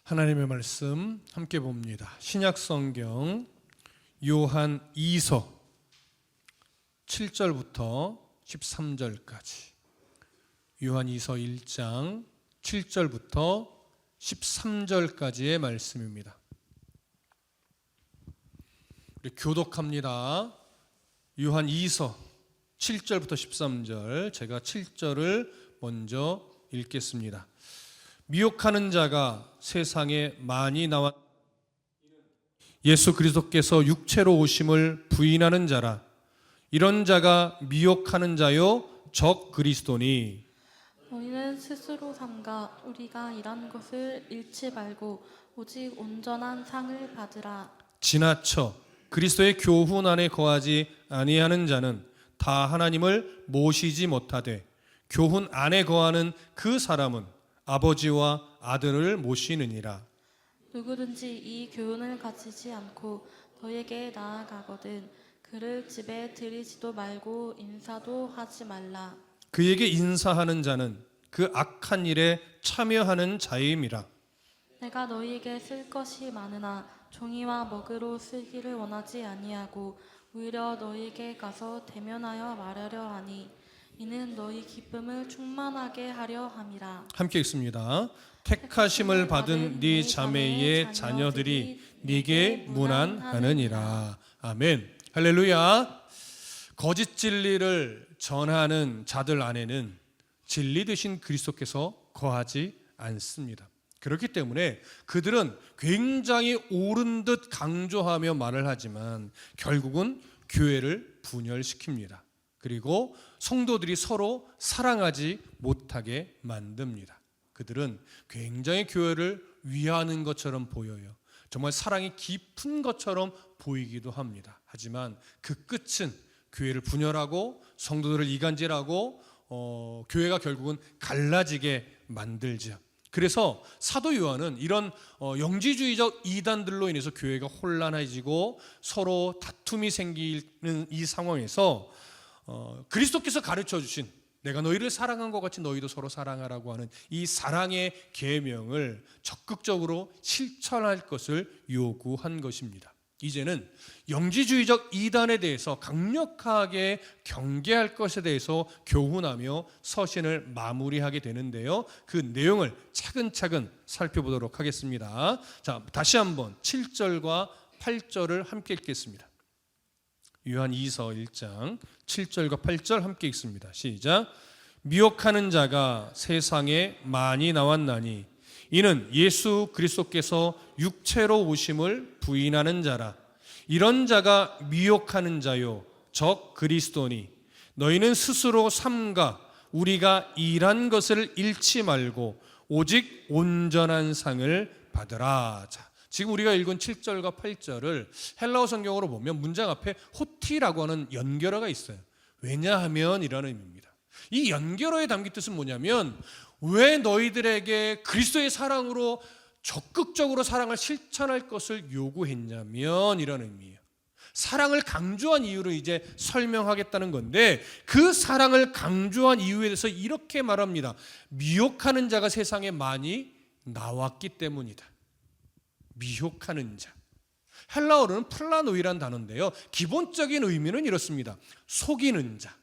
하나님의 말씀 함께 봅니다. 신약성경 요한 2서 7절부터 13절까지, 요한 2서 1장 7절부터 13절까지의 말씀입니다. 우리 교독합니다. 요한 2서 7절부터 13절, 제가 7절을 먼저 읽겠습니다. 미혹하는 자가 세상에 많이 나왔 예수 그리스도께서 육체로 오심을 부인하는 자라. 이런 자가 미혹하는 자요 적 그리스도니. 너희는 스스로 삼가 우리가 일한 것을 잃지 말고 오직 온전한 상을 받으라. 지나쳐 그리스도의 교훈 안에 거하지 아니하는 자는 다 하나님을 모시지 못하되, 교훈 안에 거하는 그 사람은 아버지와 아들을 모시느니라. 누구든지 이 교훈을 가지지 않고 너에게 나아가거든 그를 집에 들이지도 말고 인사도 하지 말라. 그에게 인사하는 자는 그 악한 일에 참여하는 자임이라. 내가 너희에게 쓸 것이 많으나 종이와 먹으로 쓰기를 원하지 아니하고 오히려 너희에게 가서 대면하여 말하려 하니 이는 너희 기쁨을 충만하게 하려 함이라. 함께 읽습니다. 택하심을 받은 네 자매의 자녀들이 네게 문안하느니라. 아멘. 할렐루야. 거짓 진리를 전하는 자들 안에는 진리 되신 그리스도께서 거하지 않습니다. 그렇기 때문에 그들은 굉장히 옳은 듯 강조하며 말을 하지만 결국은 교회를 분열시킵니다. 그리고 성도들이 서로 사랑하지 못하게 만듭니다. 그들은 굉장히 교회를 위하는 것처럼 보여요. 정말 사랑이 깊은 것처럼 보이기도 합니다. 하지만 그 끝은 교회를 분열하고 성도들을 이간질하고 교회가 결국은 갈라지게 만들죠. 그래서 사도 요한은 이런 영지주의적 이단들로 인해서 교회가 혼란해지고 서로 다툼이 생기는 이 상황에서 그리스도께서 가르쳐 주신 내가 너희를 사랑한 것 같이 너희도 서로 사랑하라고 하는 이 사랑의 계명을 적극적으로 실천할 것을 요구한 것입니다. 이제는 영지주의적 이단에 대해서 강력하게 경계할 것에 대해서 교훈하며 서신을 마무리하게 되는데요. 그 내용을 차근차근 살펴보도록 하겠습니다. 자, 다시 한번 7절과 8절을 함께 읽겠습니다. 요한 2서 1장 7절과 8절 함께 읽습니다. 시작. 미혹하는 자가 세상에 많이 나왔나니 이는 예수 그리스도께서 육체로 오심을 부인하는 자라. 이런 자가 미혹하는 자요 적 그리스도니. 너희는 스스로 삼가 우리가 일한 것을 잃지 말고 오직 온전한 상을 받으라. 자, 지금 우리가 읽은 7절과 8절을 헬라어 성경으로 보면 문장 앞에 호티라고 하는 연결어가 있어요. 왜냐하면 이라는 의미입니다. 이 연결어의 담긴 뜻은 뭐냐면 왜 너희들에게 그리스도의 사랑으로 적극적으로 사랑을 실천할 것을 요구했냐면 이라는 의미예요. 사랑을 강조한 이유를 이제 설명하겠다는 건데, 그 사랑을 강조한 이유에 대해서 이렇게 말합니다. 미혹하는 자가 세상에 많이 나왔기 때문이다. 미혹하는 자. 헬라어로는 플라노이라는 단어인데요, 기본적인 의미는 이렇습니다. 속이는 자,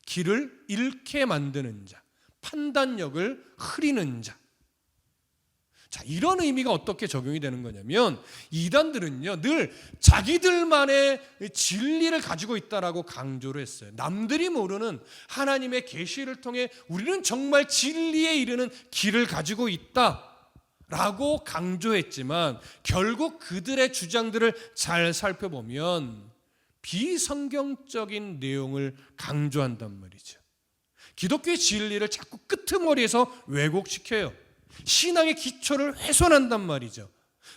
길을 잃게 만드는 자, 판단력을 흐리는 자. 자, 이런 의미가 어떻게 적용이 되는 거냐면 이단들은요 늘 자기들만의 진리를 가지고 있다라고 강조를 했어요. 남들이 모르는 하나님의 계시를 통해 우리는 정말 진리에 이르는 길을 가지고 있다라고 강조했지만 결국 그들의 주장들을 잘 살펴보면 비성경적인 내용을 강조한단 말이죠. 기독교의 진리를 자꾸 끄트머리에서 왜곡시켜요. 신앙의 기초를 훼손한단 말이죠.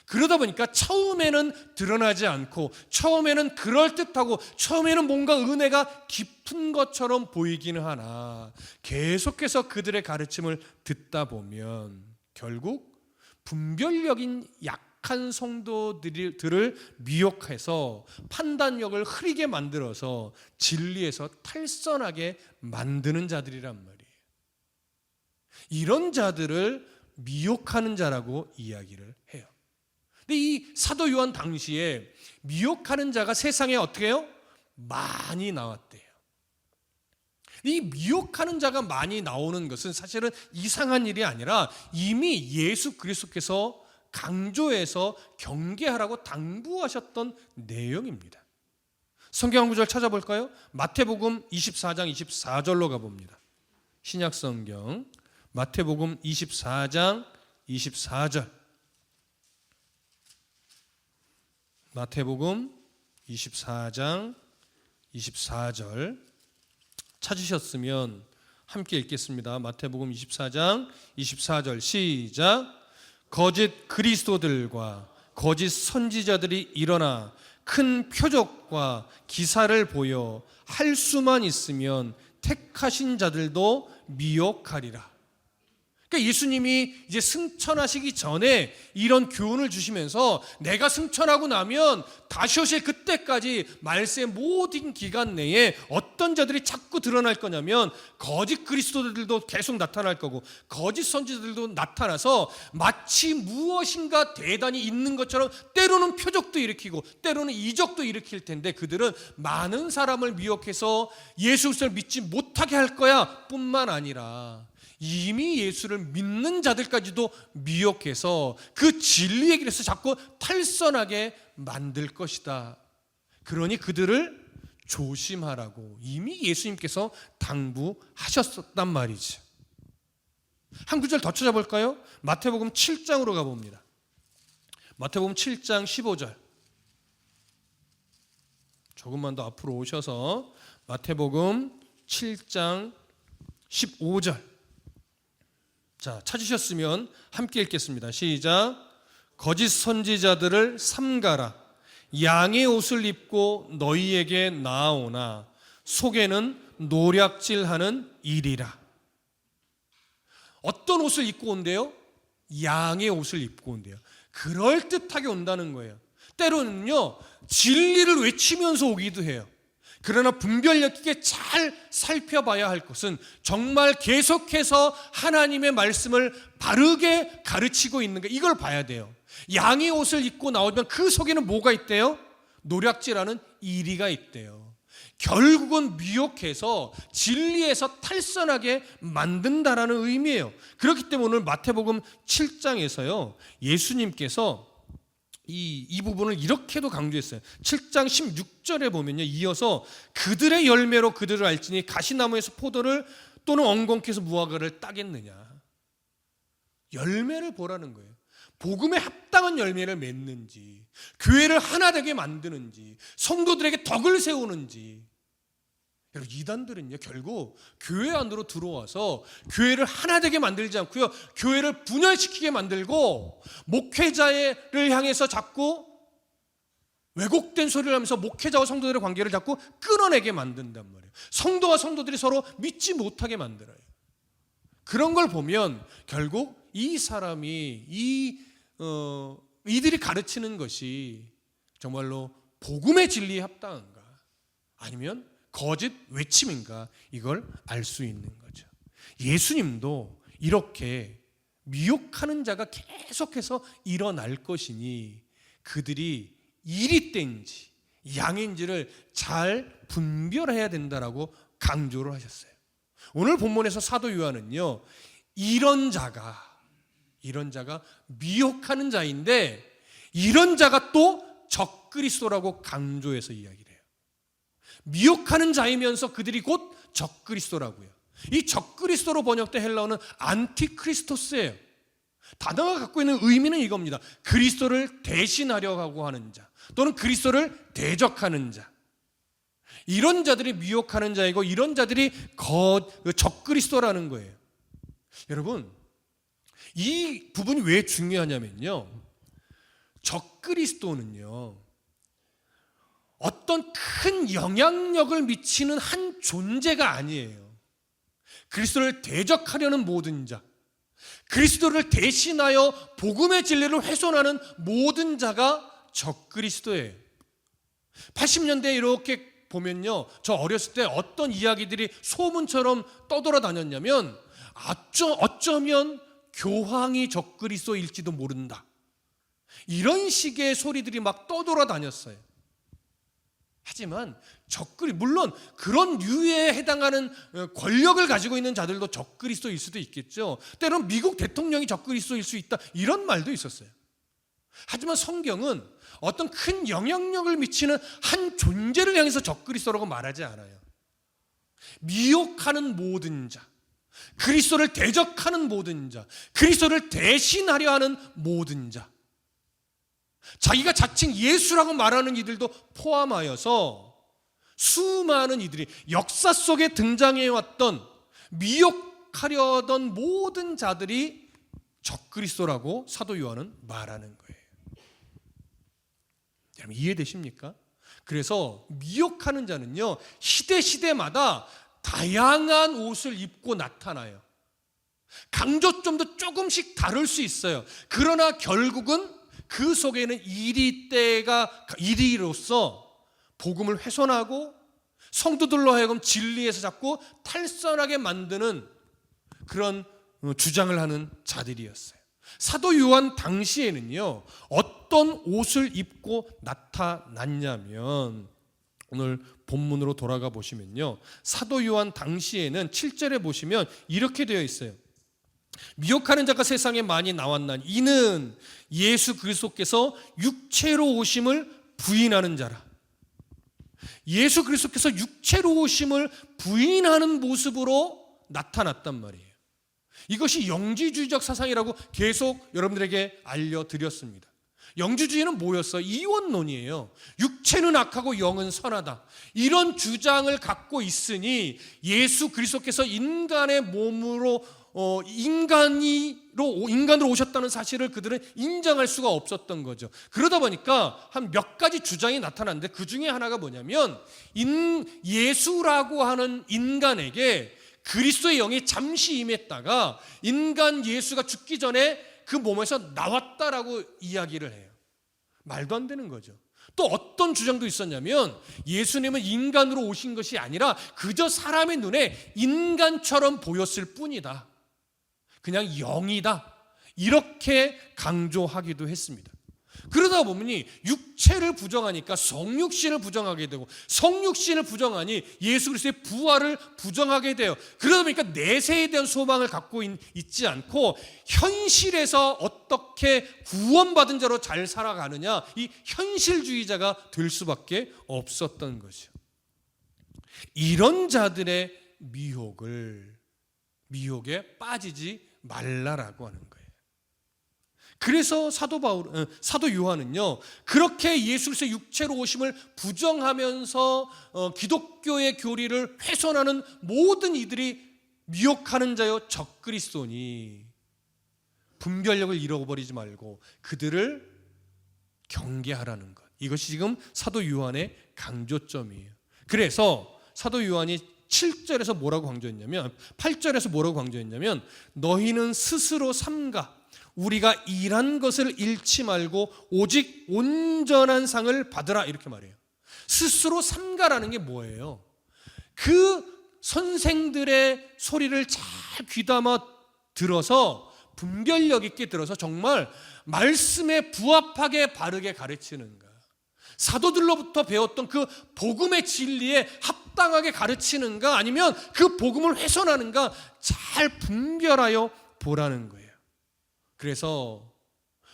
그러다 보니까 처음에는 드러나지 않고 처음에는 그럴듯하고 처음에는 뭔가 은혜가 깊은 것처럼 보이기는 하나 계속해서 그들의 가르침을 듣다 보면 결국 분별력인 약한 성도들을 미혹해서 판단력을 흐리게 만들어서 진리에서 탈선하게 만드는 자들이란 말이에요. 이런 자들을 미혹하는 자라고 이야기를 해요. 근데 이 사도 요한 당시에 미혹하는 자가 세상에 어떻게 해요? 많이 나왔대요. 이 미혹하는 자가 많이 나오는 것은 사실은 이상한 일이 아니라 이미 예수 그리스도께서 강조해서 경계하라고 당부하셨던 내용입니다. 성경 한 구절 찾아볼까요? 마태복음 24장 24절로 가봅니다. 신약 성경 마태복음 24장 24절. 마태복음 24장 24절 찾으셨으면 함께 읽겠습니다. 마태복음 24장 24절 시작. 거짓 그리스도들과 거짓 선지자들이 일어나 큰 표적과 기사를 보여 할 수만 있으면 택하신 자들도 미혹하리라. 그러니까 예수님이 이제 승천하시기 전에 이런 교훈을 주시면서 내가 승천하고 나면 다시 오실 그때까지 말세의 모든 기간 내에 어떤 자들이 자꾸 드러날 거냐면 거짓 그리스도들도 계속 나타날 거고 거짓 선지자들도 나타나서 마치 무엇인가 대단히 있는 것처럼 때로는 표적도 일으키고 때로는 이적도 일으킬 텐데 그들은 많은 사람을 미혹해서 예수 그리스도를 믿지 못하게 할 거야 뿐만 아니라 이미 예수를 믿는 자들까지도 미혹해서 그 진리의 길에서 자꾸 탈선하게 만들 것이다. 그러니 그들을 조심하라고 이미 예수님께서 당부하셨단 말이죠. 한 구절 더 찾아볼까요? 마태복음 7장으로 가봅니다. 마태복음 7장 15절. 조금만 더 앞으로 오셔서 마태복음 7장 15절. 자, 찾으셨으면 함께 읽겠습니다. 시작. 거짓 선지자들을 삼가라. 양의 옷을 입고 너희에게 나아오나 속에는 노략질하는 일이라. 어떤 옷을 입고 온대요? 양의 옷을 입고 온대요. 그럴듯하게 온다는 거예요. 때로는요 진리를 외치면서 오기도 해요. 그러나 분별력 있게 잘 살펴봐야 할 것은 정말 계속해서 하나님의 말씀을 바르게 가르치고 있는가 이걸 봐야 돼요. 양의 옷을 입고 나오면 그 속에는 뭐가 있대요? 노략질하는 이리가 있대요. 결국은 미혹해서 진리에서 탈선하게 만든다라는 의미예요. 그렇기 때문에 오늘 마태복음 7장에서요 예수님께서 이 부분을 이렇게도 강조했어요. 7장 16절에 보면요 이어서 그들의 열매로 그들을 알지니 가시나무에서 포도를 또는 엉겅퀴에서 무화과를 따겠느냐. 열매를 보라는 거예요. 복음에 합당한 열매를 맺는지, 교회를 하나 되게 만드는지, 성도들에게 덕을 세우는지. 여러분 이단들은요 결국 교회 안으로 들어와서 교회를 하나 되게 만들지 않고요 교회를 분열시키게 만들고 목회자를 향해서 자꾸 왜곡된 소리를 하면서 목회자와 성도들의 관계를 자꾸 끊어내게 만든단 말이에요. 성도와 성도들이 서로 믿지 못하게 만들어요. 그런 걸 보면 결국 이 사람이 이들이 가르치는 것이 정말로 복음의 진리에 합당한가 아니면 거짓 외침인가 이걸 알 수 있는 거죠. 예수님도 이렇게 미혹하는 자가 계속해서 일어날 것이니 그들이 일이 땐지 양인지를 잘 분별해야 된다라고 강조를 하셨어요. 오늘 본문에서 사도 요한은요 이런 자가 미혹하는 자인데 이런 자가 또 적그리스도라고 강조해서 이야기를 해요. 미혹하는 자이면서 그들이 곧 적그리스도라고요. 이 적그리스도로 번역된 헬라어는 안티크리스토스예요. 단어가 갖고 있는 의미는 이겁니다. 그리스도를 대신하려고 하는 자 또는 그리스도를 대적하는 자. 이런 자들이 미혹하는 자이고 이런 자들이 적그리스도라는 거예요. 여러분 이 부분이 왜 중요하냐면요 적그리스도는요 어떤 큰 영향력을 미치는 한 존재가 아니에요. 그리스도를 대적하려는 모든 자, 그리스도를 대신하여 복음의 진리를 훼손하는 모든 자가 적그리스도예요. 80년대에 이렇게 보면요 저 어렸을 때 어떤 이야기들이 소문처럼 떠돌아다녔냐면 어쩌면 교황이 적그리스도일지도 모른다. 이런 식의 소리들이 막 떠돌아다녔어요. 하지만 물론 그런 류에 해당하는 권력을 가지고 있는 자들도 적그리스도일 수도 있겠죠. 때로는 미국 대통령이 적그리스도일 수 있다, 이런 말도 있었어요. 하지만 성경은 어떤 큰 영향력을 미치는 한 존재를 향해서 적그리스도라고 말하지 않아요. 미혹하는 모든 자, 그리스도를 대적하는 모든 자, 그리스도를 대신하려 하는 모든 자, 자기가 자칭 예수라고 말하는 이들도 포함하여서 수많은 이들이 역사 속에 등장해왔던 미혹하려던 모든 자들이 적그리스도라고 사도 요한은 말하는 거예요. 여러분 이해되십니까? 그래서 미혹하는 자는요, 시대마다 다양한 옷을 입고 나타나요. 강조점도 조금씩 다를 수 있어요. 그러나 결국은 그 속에는 이리로서 복음을 훼손하고 성도들로 하여금 진리에서 자꾸 탈선하게 만드는 그런 주장을 하는 자들이었어요. 사도 요한 당시에는요, 어떤 옷을 입고 나타났냐면, 오늘 본문으로 돌아가 보시면요, 사도 요한 당시에는 7절에 보시면 이렇게 되어 있어요. 미혹하는 자가 세상에 많이 나왔나니 이는 예수 그리스도께서 육체로 오심을 부인하는 자라. 예수 그리스도께서 육체로 오심을 부인하는 모습으로 나타났단 말이에요. 이것이 영지주의적 사상이라고 계속 여러분들에게 알려드렸습니다. 영지주의는 뭐였어요? 이원론이에요. 육체는 악하고 영은 선하다, 이런 주장을 갖고 있으니 예수 그리스도께서 인간의 몸으로 인간으로 오셨다는 사실을 그들은 인정할 수가 없었던 거죠. 그러다 보니까 한 몇 가지 주장이 나타났는데, 그 중에 하나가 뭐냐면, 예수라고 하는 인간에게 그리스도의 영이 잠시 임했다가 인간 예수가 죽기 전에 그 몸에서 나왔다라고 이야기를 해요. 말도 안 되는 거죠. 또 어떤 주장도 있었냐면, 예수님은 인간으로 오신 것이 아니라 그저 사람의 눈에 인간처럼 보였을 뿐이다, 그냥 영이다, 이렇게 강조하기도 했습니다. 그러다 보니 육체를 부정하니까 성육신을 부정하게 되고, 성육신을 부정하니 예수 그리스도의 부활을 부정하게 돼요. 그러다 보니까 내세에 대한 소망을 갖고 있지 않고 현실에서 어떻게 구원받은 자로 잘 살아가느냐, 이 현실주의자가 될 수밖에 없었던 거죠. 이런 자들의 미혹에 빠지지 말라라고 하는 거예요. 그래서 사도 요한은요, 그렇게 예수 그리스도의 육체로 오심을 부정하면서 기독교의 교리를 훼손하는 모든 이들이 미혹하는 자여 적그리스도니 분별력을 잃어버리지 말고 그들을 경계하라는 것, 이것이 지금 사도 요한의 강조점이에요. 그래서 사도 요한이 7절에서 뭐라고 강조했냐면, 8절에서 뭐라고 강조했냐면, 너희는 스스로 삼가 우리가 일한 것을 잃지 말고 오직 온전한 상을 받으라, 이렇게 말해요. 스스로 삼가라는 게 뭐예요? 그 선생들의 소리를 잘 귀담아 들어서 분별력 있게 들어서 정말 말씀에 부합하게 바르게 가르치는가, 사도들로부터 배웠던 그 복음의 진리에 합당하게 가르치는가, 아니면 그 복음을 훼손하는가 잘 분별하여 보라는 거예요. 그래서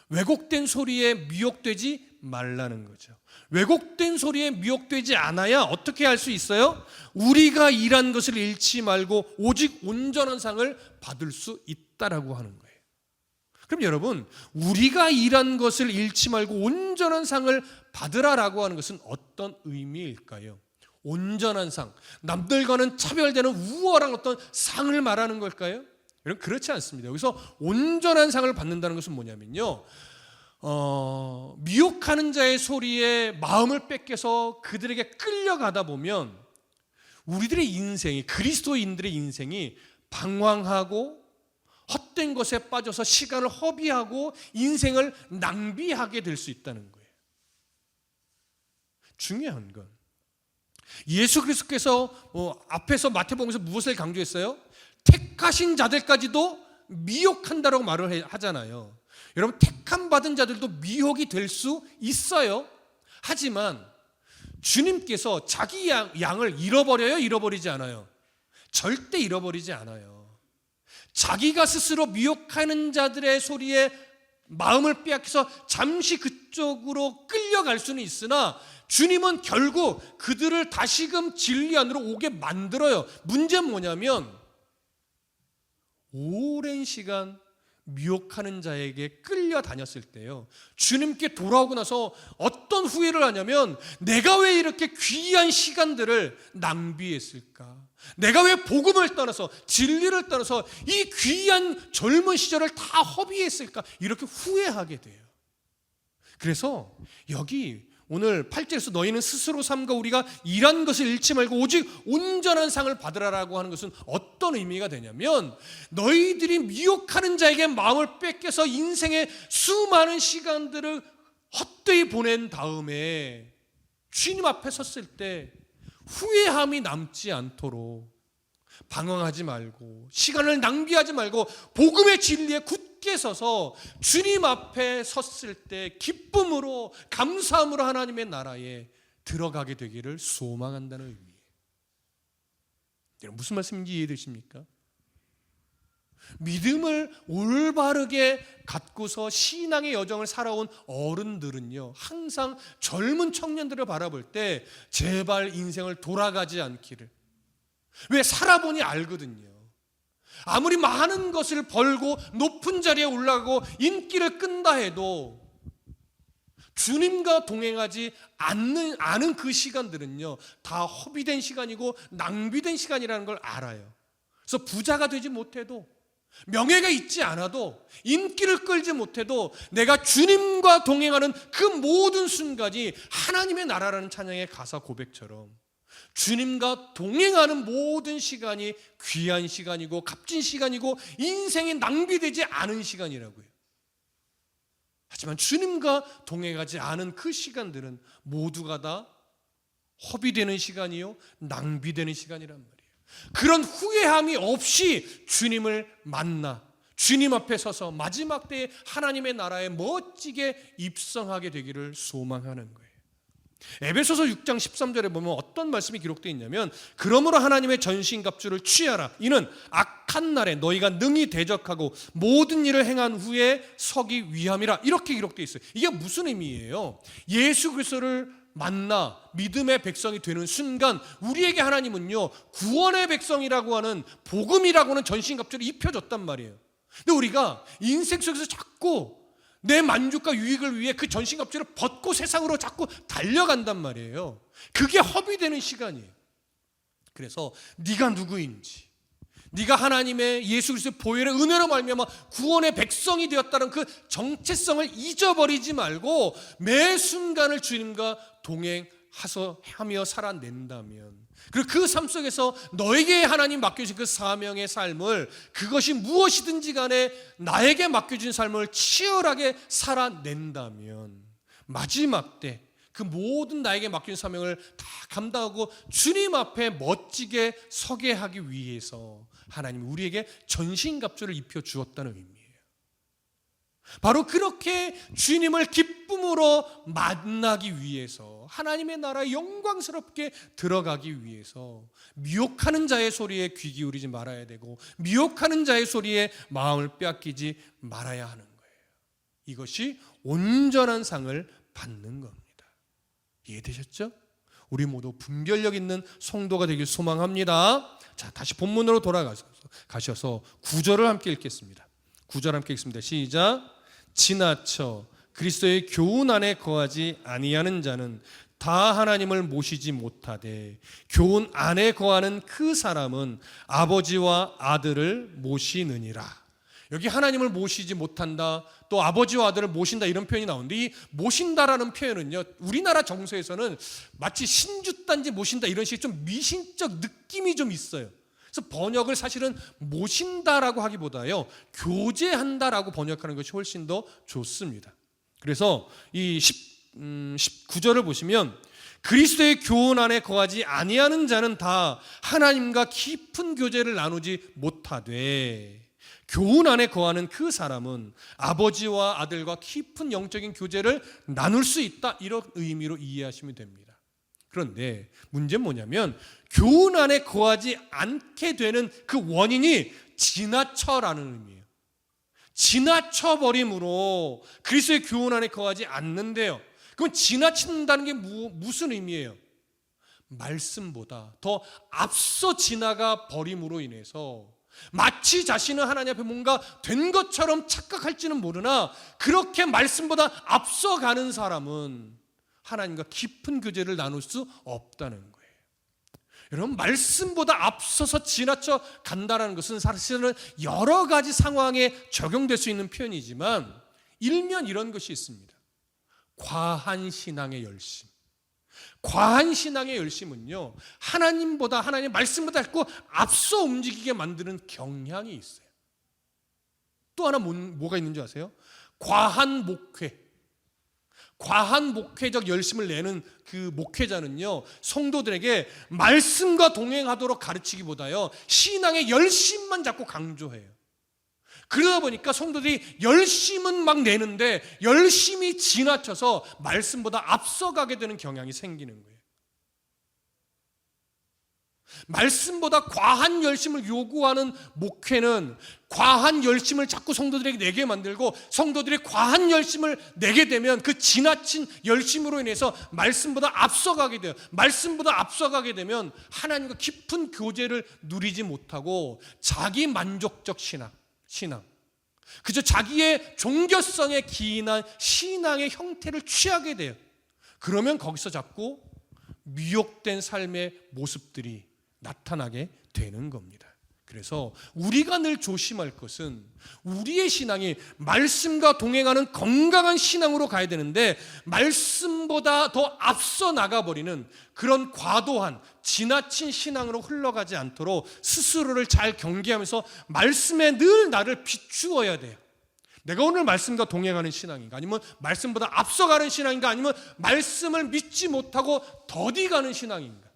왜곡된 소리에 미혹되지 말라는 거죠. 왜곡된 소리에 미혹되지 않아야 어떻게 할 수 있어요? 우리가 일한 것을 잃지 말고 오직 온전한 상을 받을 수 있다라고 하는 거예요. 그럼 여러분, 우리가 일한 것을 잃지 말고 온전한 상을 받으라라고 하는 것은 어떤 의미일까요? 온전한 상, 남들과는 차별되는 우월한 어떤 상을 말하는 걸까요? 여러분, 그렇지 않습니다. 여기서 온전한 상을 받는다는 것은 뭐냐면요, 미혹하는 자의 소리에 마음을 뺏겨서 그들에게 끌려가다 보면 우리들의 인생이, 그리스도인들의 인생이 방황하고 헛된 것에 빠져서 시간을 허비하고 인생을 낭비하게 될 수 있다는 거예요. 중요한 건 예수 그리스도께서 앞에서 마태복음에서 무엇을 강조했어요? 택하신 자들까지도 미혹한다라고 말을 하잖아요. 여러분, 택함 받은 자들도 미혹이 될 수 있어요. 하지만 주님께서 자기 양을 잃어버려요? 잃어버리지 않아요? 절대 잃어버리지 않아요. 자기가 스스로 미혹하는 자들의 소리에 마음을 빼앗겨서 잠시 그쪽으로 끌려갈 수는 있으나 주님은 결국 그들을 다시금 진리 안으로 오게 만들어요. 문제는 뭐냐면 오랜 시간 미혹하는 자에게 끌려다녔을 때요, 주님께 돌아오고 나서 어떤 후회를 하냐면 내가 왜 이렇게 귀한 시간들을 낭비했을까? 내가 왜 복음을 떠나서 진리를 떠나서 이 귀한 젊은 시절을 다 허비했을까? 이렇게 후회하게 돼요. 그래서 여기 오늘 8절에서 너희는 스스로 삼가 우리가 일한 것을 잃지 말고 오직 온전한 상을 받으라라고 하는 것은 어떤 의미가 되냐면 너희들이 미혹하는 자에게 마음을 뺏겨서 인생의 수많은 시간들을 헛되이 보낸 다음에 주님 앞에 섰을 때 후회함이 남지 않도록 방황하지 말고 시간을 낭비하지 말고 복음의 진리에 굳게 서서 주님 앞에 섰을 때 기쁨으로 감사함으로 하나님의 나라에 들어가게 되기를 소망한다는 의미예요. 여러분, 무슨 말씀인지 이해되십니까? 믿음을 올바르게 갖고서 신앙의 여정을 살아온 어른들은요, 항상 젊은 청년들을 바라볼 때 제발 인생을 돌아가지 않기를, 왜 살아보니 알거든요. 아무리 많은 것을 벌고 높은 자리에 올라가고 인기를 끈다 해도 주님과 동행하지 않은 그 시간들은요, 다 허비된 시간이고 낭비된 시간이라는 걸 알아요. 그래서 부자가 되지 못해도, 명예가 있지 않아도, 인기를 끌지 못해도 내가 주님과 동행하는 그 모든 순간이 하나님의 나라라는 찬양의 가사 고백처럼 주님과 동행하는 모든 시간이 귀한 시간이고 값진 시간이고 인생이 낭비되지 않은 시간이라고요. 하지만 주님과 동행하지 않은 그 시간들은 모두가 다 허비되는 시간이요, 낭비되는 시간이란 말이에요. 그런 후회함이 없이 주님을 만나 주님 앞에 서서 마지막 때에 하나님의 나라에 멋지게 입성하게 되기를 소망하는 거예요. 에베소서 6장 13절에 보면 어떤 말씀이 기록되어 있냐면 그러므로 하나님의 전신갑주를 취하라. 이는 악한 날에 너희가 능히 대적하고 모든 일을 행한 후에 서기 위함이라. 이렇게 기록되어 있어요. 이게 무슨 의미예요? 예수 그리스도를 만나 믿음의 백성이 되는 순간 우리에게 하나님은요, 구원의 백성이라고 하는 복음이라고 하는 전신갑주를 입혀줬단 말이에요. 근데 우리가 인생 속에서 자꾸 내 만족과 유익을 위해 그 전신갑주를 벗고 세상으로 자꾸 달려간단 말이에요. 그게 허비되는 시간이에요. 그래서 네가 누구인지, 네가 하나님의 예수 그리스도의 보혈의 은혜로 말미암아 구원의 백성이 되었다는 그 정체성을 잊어버리지 말고 매 순간을 주님과 동행하며 살아낸다면, 그리고 그 삶 속에서 너에게 하나님 맡겨주신 그 사명의 삶을, 그것이 무엇이든지 간에 나에게 맡겨진 삶을 치열하게 살아낸다면 마지막 때 그 모든 나에게 맡긴 사명을 다 감당하고 주님 앞에 멋지게 서게 하기 위해서 하나님이 우리에게 전신갑주를 입혀주었다는 의미예요. 바로 그렇게 주님을 기쁨으로 만나기 위해서, 하나님의 나라에 영광스럽게 들어가기 위해서 미혹하는 자의 소리에 귀 기울이지 말아야 되고 미혹하는 자의 소리에 마음을 빼앗기지 말아야 하는 거예요. 이것이 온전한 상을 받는 겁니다. 이해되셨죠? 우리 모두 분별력 있는 성도가 되길 소망합니다. 자, 다시 본문으로 돌아가셔서 9절을 함께 읽겠습니다. 9절 함께 읽습니다. 시작. 지나쳐 그리스도의 교훈 안에 거하지 아니하는 자는 다 하나님을 모시지 못하되 교훈 안에 거하는 그 사람은 아버지와 아들을 모시느니라. 여기 하나님을 모시지 못한다, 또 아버지와 아들을 모신다, 이런 표현이 나오는데 이 모신다라는 표현은요, 우리나라 정서에서는 마치 신주단지 모신다 이런 식의 좀 미신적 느낌이 좀 있어요. 그래서 번역을 사실은 모신다라고 하기보다요, 교제한다라고 번역하는 것이 훨씬 더 좋습니다. 그래서 이 19절을 보시면 그리스도의 교훈 안에 거하지 아니하는 자는 다 하나님과 깊은 교제를 나누지 못하되, 교훈 안에 거하는 그 사람은 아버지와 아들과 깊은 영적인 교제를 나눌 수 있다, 이런 의미로 이해하시면 됩니다. 그런데 문제는 뭐냐면 교훈 안에 거하지 않게 되는 그 원인이 지나쳐라는 의미예요. 지나쳐버림으로 그리스도의 교훈 안에 거하지 않는데요. 그럼 지나친다는 게 무슨 의미예요? 말씀보다 더 앞서 지나가 버림으로 인해서 마치 자신은 하나님 앞에 뭔가 된 것처럼 착각할지는 모르나 그렇게 말씀보다 앞서가는 사람은 하나님과 깊은 교제를 나눌 수 없다는 거예요. 여러분, 말씀보다 앞서서 지나쳐 간다는 것은 사실은 여러 가지 상황에 적용될 수 있는 표현이지만 일면 이런 것이 있습니다. 과한 신앙의 열심. 과한 신앙의 열심은요, 하나님보다, 하나님 말씀보다 자꾸 앞서 움직이게 만드는 경향이 있어요. 또 하나 뭐가 있는지 아세요? 과한 목회. 과한 목회적 열심을 내는 그 목회자는요, 성도들에게 말씀과 동행하도록 가르치기보다요, 신앙의 열심만 자꾸 강조해요. 그러다 보니까 성도들이 열심은 막 내는데 열심히 지나쳐서 말씀보다 앞서가게 되는 경향이 생기는 거예요. 말씀보다 과한 열심을 요구하는 목회는 과한 열심을 자꾸 성도들에게 내게 만들고, 성도들이 과한 열심을 내게 되면 그 지나친 열심으로 인해서 말씀보다 앞서가게 돼요. 말씀보다 앞서가게 되면 하나님과 깊은 교제를 누리지 못하고 자기 만족적 신앙, 그저 자기의 종교성에 기인한 신앙의 형태를 취하게 돼요. 그러면 거기서 자꾸 미혹된 삶의 모습들이 나타나게 되는 겁니다. 그래서 우리가 늘 조심할 것은 우리의 신앙이 말씀과 동행하는 건강한 신앙으로 가야 되는데, 말씀보다 더 앞서 나가버리는 그런 과도한 지나친 신앙으로 흘러가지 않도록 스스로를 잘 경계하면서 말씀에 늘 나를 비추어야 돼요. 내가 오늘 말씀과 동행하는 신앙인가, 아니면 말씀보다 앞서가는 신앙인가, 아니면 말씀을 믿지 못하고 더디가는 신앙인가.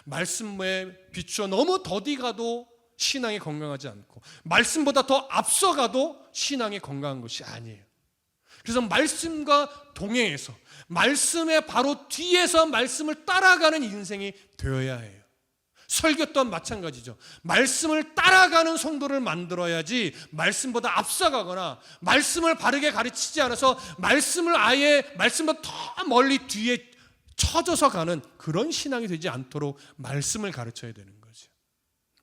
말씀에 비추어 너무 더디가도 신앙이 건강하지 않고, 말씀보다 더 앞서가도 신앙이 건강한 것이 아니에요. 그래서 말씀과 동행해서 말씀의 바로 뒤에서 말씀을 따라가는 인생이 되어야 해요. 설교 또한 마찬가지죠. 말씀을 따라가는 성도를 만들어야지 말씀보다 앞서가거나 말씀을 바르게 가르치지 않아서 말씀보다 더 멀리 뒤에 처져서 가는 그런 신앙이 되지 않도록 말씀을 가르쳐야 되는 거죠.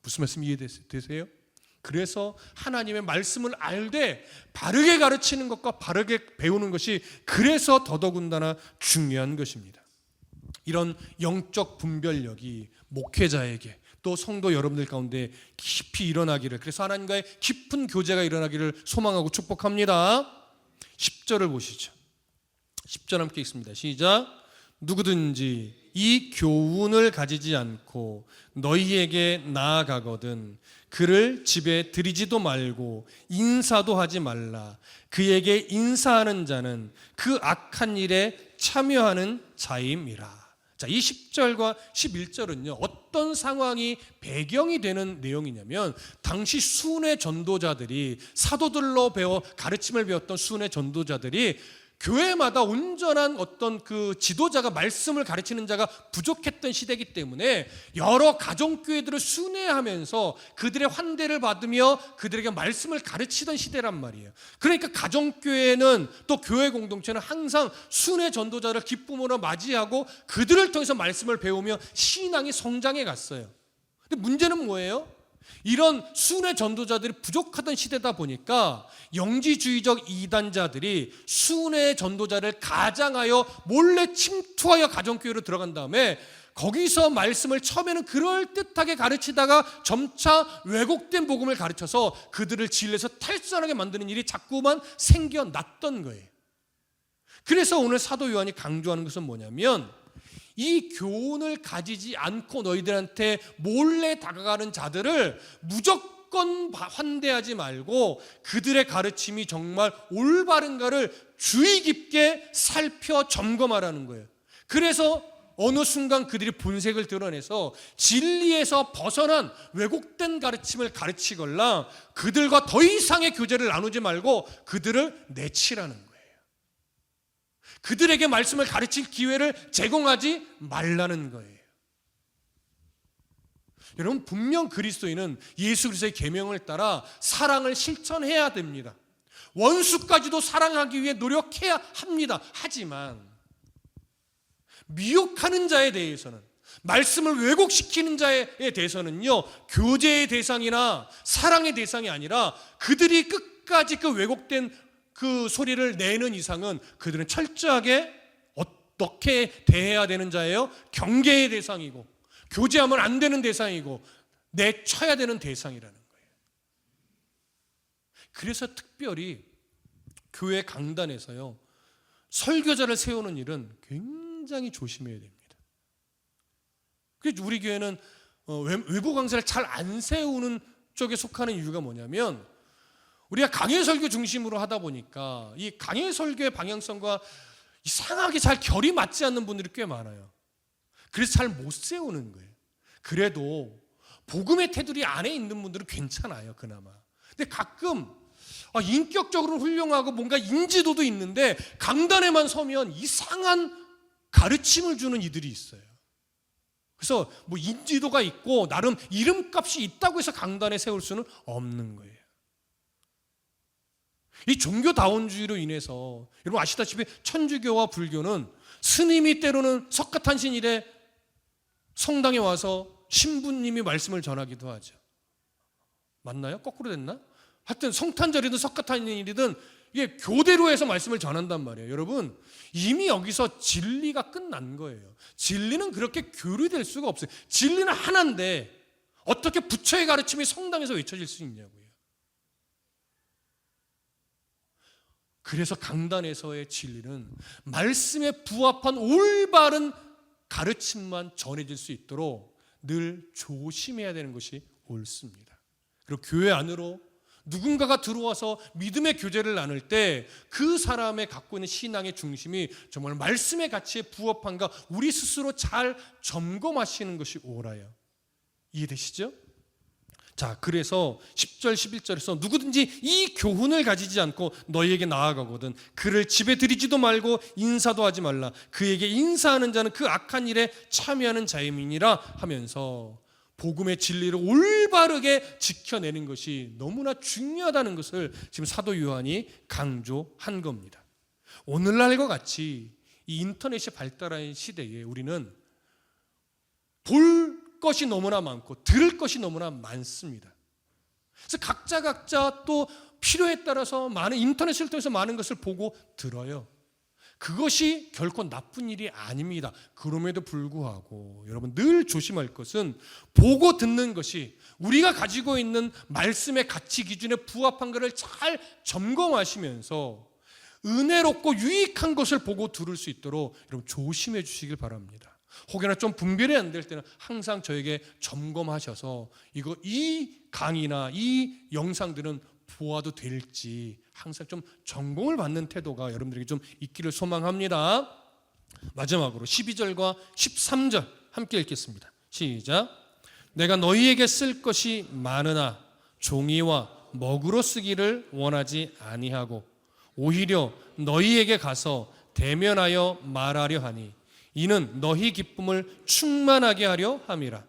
무슨 말씀 이해되세요? 그래서 하나님의 말씀을 알되 바르게 가르치는 것과 바르게 배우는 것이 그래서 더더군다나 중요한 것입니다. 이런 영적 분별력이 목회자에게 또 성도 여러분들 가운데 깊이 일어나기를, 그래서 하나님과의 깊은 교제가 일어나기를 소망하고 축복합니다. 10절을 보시죠. 10절 함께 읽습니다. 시작. 누구든지 이 교훈을 가지지 않고 너희에게 나아가거든 그를 집에 들이지도 말고 인사도 하지 말라. 그에게 인사하는 자는 그 악한 일에 참여하는 자임이라. 자, 이 10절과 11절은요, 어떤 상황이 배경이 되는 내용이냐면, 당시 순회 전도자들이, 사도들로 가르침을 배웠던 순회 전도자들이 교회마다 온전한 어떤 그 지도자가, 말씀을 가르치는 자가 부족했던 시대이기 때문에 여러 가정교회들을 순회하면서 그들의 환대를 받으며 그들에게 말씀을 가르치던 시대란 말이에요. 그러니까 가정교회는, 또 교회 공동체는 항상 순회 전도자를 기쁨으로 맞이하고 그들을 통해서 말씀을 배우며 신앙이 성장해 갔어요. 근데 문제는 뭐예요? 이런 순회 전도자들이 부족하던 시대다 보니까 영지주의적 이단자들이 순회 전도자를 가장하여 몰래 침투하여 가정교회로 들어간 다음에 거기서 말씀을 처음에는 그럴듯하게 가르치다가 점차 왜곡된 복음을 가르쳐서 그들을 진리에서 탈선하게 만드는 일이 자꾸만 생겨났던 거예요. 그래서 오늘 사도 요한이 강조하는 것은 뭐냐면, 이 교훈을 가지지 않고 너희들한테 몰래 다가가는 자들을 무조건 환대하지 말고 그들의 가르침이 정말 올바른가를 주의 깊게 살펴 점검하라는 거예요. 그래서 어느 순간 그들이 본색을 드러내서 진리에서 벗어난 왜곡된 가르침을 가르치거나 그들과 더 이상의 교제를 나누지 말고 그들을 내치라는 거예요. 그들에게 말씀을 가르칠 기회를 제공하지 말라는 거예요. 여러분, 분명 그리스도인은 예수 그리스도의 계명을 따라 사랑을 실천해야 됩니다. 원수까지도 사랑하기 위해 노력해야 합니다. 하지만 미혹하는 자에 대해서는, 말씀을 왜곡시키는 자에 대해서는요, 교제의 대상이나 사랑의 대상이 아니라 그들이 끝까지 그 왜곡된 그 소리를 내는 이상은 그들은 철저하게 어떻게 대해야 되는 자예요? 경계의 대상이고 교제하면 안 되는 대상이고 내쳐야 되는 대상이라는 거예요. 그래서 특별히 교회 강단에서요, 설교자를 세우는 일은 굉장히 조심해야 됩니다. 그래서 우리 교회는 외부 강사를 잘 안 세우는 쪽에 속하는 이유가 뭐냐면, 우리가 강해 설교 중심으로 하다 보니까 이 강해 설교의 방향성과 이상하게 잘 결이 맞지 않는 분들이 꽤 많아요. 그래서 잘 못 세우는 거예요. 그래도 복음의 테두리 안에 있는 분들은 괜찮아요, 그나마. 근데 가끔 인격적으로 훌륭하고 뭔가 인지도도 있는데 강단에만 서면 이상한 가르침을 주는 이들이 있어요. 그래서 뭐 인지도가 있고 나름 이름값이 있다고 해서 강단에 세울 수는 없는 거예요. 이 종교다원주의로 인해서 여러분 아시다시피 천주교와 불교는 스님이 때로는 석가탄신일에 성당에 와서 신부님이 말씀을 전하기도 하죠. 맞나요? 거꾸로 됐나? 하여튼 성탄절이든 석가탄신일이든 이게 교대로 해서 말씀을 전한단 말이에요. 여러분, 이미 여기서 진리가 끝난 거예요. 진리는 그렇게 교류될 수가 없어요. 진리는 하나인데 어떻게 부처의 가르침이 성당에서 외쳐질 수 있냐고요. 그래서 강단에서의 진리는 말씀에 부합한 올바른 가르침만 전해질 수 있도록 늘 조심해야 되는 것이 옳습니다. 그리고 교회 안으로 누군가가 들어와서 믿음의 교제를 나눌 때 그 사람의 갖고 있는 신앙의 중심이 정말 말씀의 가치에 부합한가 우리 스스로 잘 점검하시는 것이 옳아요. 이해되시죠? 자, 그래서 10절 11절에서 누구든지 이 교훈을 가지지 않고 너희에게 나아가거든 그를 집에 들이지도 말고 인사도 하지 말라. 그에게 인사하는 자는 그 악한 일에 참여하는 자임이니라 하면서 복음의 진리를 올바르게 지켜내는 것이 너무나 중요하다는 것을 지금 사도 요한이 강조한 겁니다. 오늘날과 같이 이 인터넷이 발달한 시대에 우리는 볼 것이 너무나 많고 들을 것이 너무나 많습니다. 그래서 각자 또 필요에 따라서 많은 인터넷을 통해서 많은 것을 보고 들어요. 그것이 결코 나쁜 일이 아닙니다. 그럼에도 불구하고 여러분 늘 조심할 것은 보고 듣는 것이 우리가 가지고 있는 말씀의 가치 기준에 부합한 것을 잘 점검하시면서 은혜롭고 유익한 것을 보고 들을 수 있도록 여러분 조심해 주시길 바랍니다. 혹여나 좀 분별이 안 될 때는 항상 저에게 점검하셔서 이 강의나 이 영상들은 보아도 될지 항상 좀 점검을 받는 태도가 여러분들에게 좀 있기를 소망합니다. 마지막으로 12절과 13절 함께 읽겠습니다. 시작. 내가 너희에게 쓸 것이 많으나 종이와 먹으로 쓰기를 원하지 아니하고 오히려 너희에게 가서 대면하여 말하려 하니 이는 너희 기쁨을 충만하게 하려 함이라.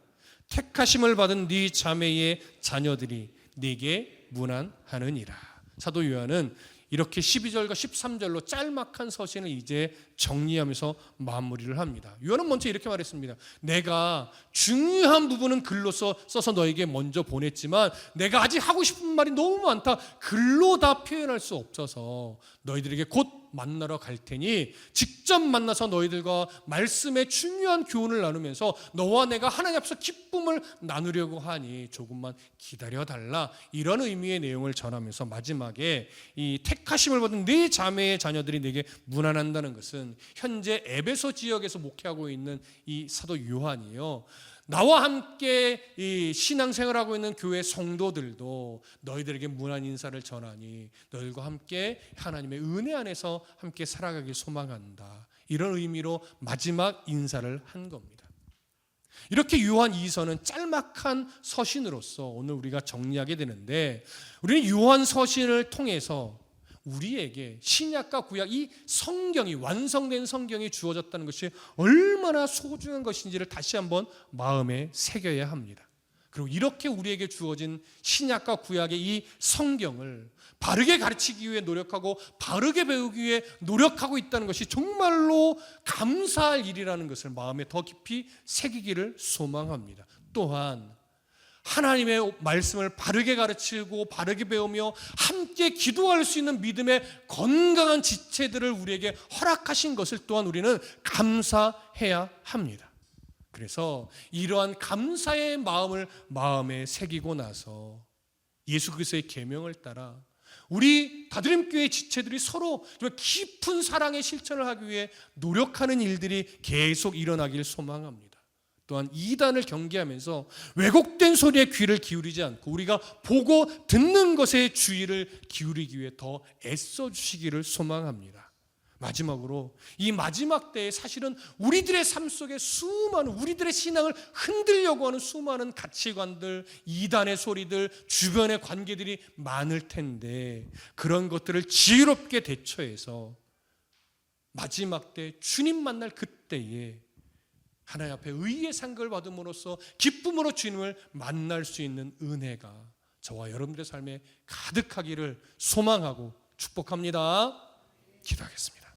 택하심을 받은 네 자매의 자녀들이 네게 문안하느니라. 사도 요한은 이렇게 12절과 13절로 짤막한 서신을 이제 정리하면서 마무리를 합니다. 요한은 먼저 이렇게 말했습니다. 내가 중요한 부분은 글로 써서 너에게 먼저 보냈지만 내가 아직 하고 싶은 말이 너무 많다. 글로 다 표현할 수 없어서 너희들에게 곧 만나러 갈 테니 직접 만나서 너희들과 말씀의 중요한 교훈을 나누면서 너와 내가 하나님 앞에서 기쁨을 나누려고 하니 조금만 기다려달라. 이런 의미의 내용을 전하면서 마지막에 이 택하심을 받은 네 자매의 자녀들이 내게 문안한다는 것은 현재 에베소 지역에서 목회하고 있는 이 사도 요한이요, 나와 함께 이 신앙생활하고 있는 교회 성도들도 너희들에게 무난 인사를 전하니 너희들과 함께 하나님의 은혜 안에서 함께 살아가길 소망한다. 이런 의미로 마지막 인사를 한 겁니다. 이렇게 요한 2서는 짤막한 서신으로서 오늘 우리가 정리하게 되는데, 우리는 요한 서신을 통해서 우리에게 신약과 구약 이 성경이, 완성된 성경이 주어졌다는 것이 얼마나 소중한 것인지를 다시 한번 마음에 새겨야 합니다. 그리고 이렇게 우리에게 주어진 신약과 구약의 이 성경을 바르게 가르치기 위해 노력하고 바르게 배우기 위해 노력하고 있다는 것이 정말로 감사할 일이라는 것을 마음에 더 깊이 새기기를 소망합니다. 또한 하나님의 말씀을 바르게 가르치고 바르게 배우며 함께 기도할 수 있는 믿음의 건강한 지체들을 우리에게 허락하신 것을 또한 우리는 감사해야 합니다. 그래서 이러한 감사의 마음을 마음에 새기고 나서 예수 그리스도의 계명을 따라 우리 다드림교회 지체들이 서로 깊은 사랑의 실천을 하기 위해 노력하는 일들이 계속 일어나길 소망합니다. 또한 이단을 경계하면서 왜곡된 소리에 귀를 기울이지 않고 우리가 보고 듣는 것에 주의를 기울이기 위해 더 애써주시기를 소망합니다. 마지막으로 이 마지막 때에 사실은 우리들의 삶 속에 수많은, 우리들의 신앙을 흔들려고 하는 수많은 가치관들, 이단의 소리들, 주변의 관계들이 많을 텐데, 그런 것들을 지혜롭게 대처해서 마지막 때 주님 만날 그때에 하나님 앞에 의의 상급을 받음으로써 기쁨으로 주님을 만날 수 있는 은혜가 저와 여러분들의 삶에 가득하기를 소망하고 축복합니다. 기도하겠습니다.